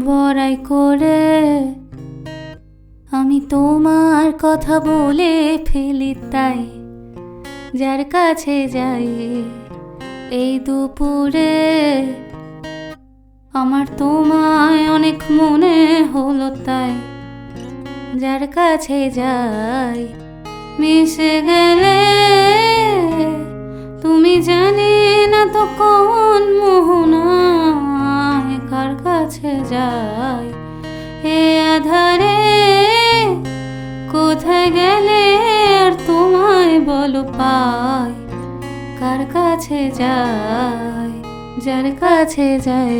বড়াই করে আমি তোমার কথা বলে ফেলি, তাই যার কাছে যাই এই দুপুরে আমার তোমায় অনেক মনে হলো, তাই যার কাছে যাই মিশে গেলে তুমি জানি না তো কোন মোহনায় কার কাছে যাই এ আধারে কোথায় গেলে আর তোমায় বলো পাই কার কাছে যাই যার কাছে যাই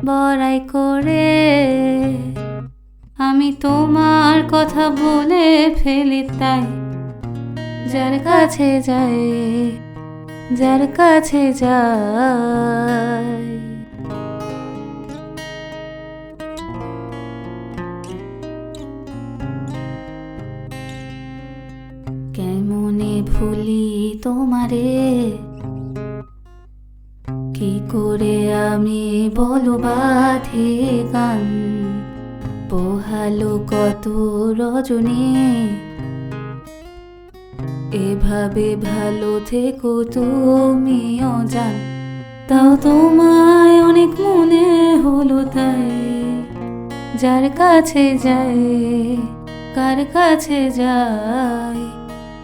বড়াই করে আমি তোমার কথা বলে ফেলি, তাই যার কাছে যাই যার কাছে যাই। কেমনে ভুলি তোমারে, কি করে আমি বলো বাঁধে গান, পোহালো কত রজনী এভাবে ভালো থেকো তুমিও জান, তাও তোমায় অনেক মনে হলো, তাই যার কাছে যাই কার কাছে যাই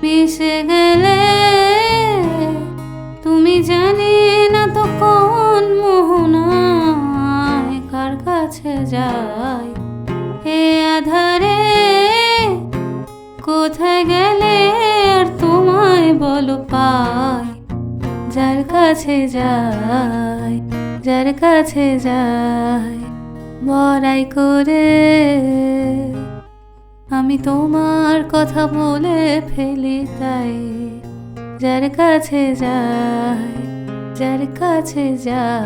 মিশে গেলে তুমি জানি না তো কোন মোহনায় কার কাছে যাই এ আধারে কোথায় গেলে আর তোমায় বলো পাই যার কাছে যাই যার কাছে যাই বড়াই করে আমি তোমার কথা বলে ফেলি, তাই যার কাছে যাই যার কাছে যাই।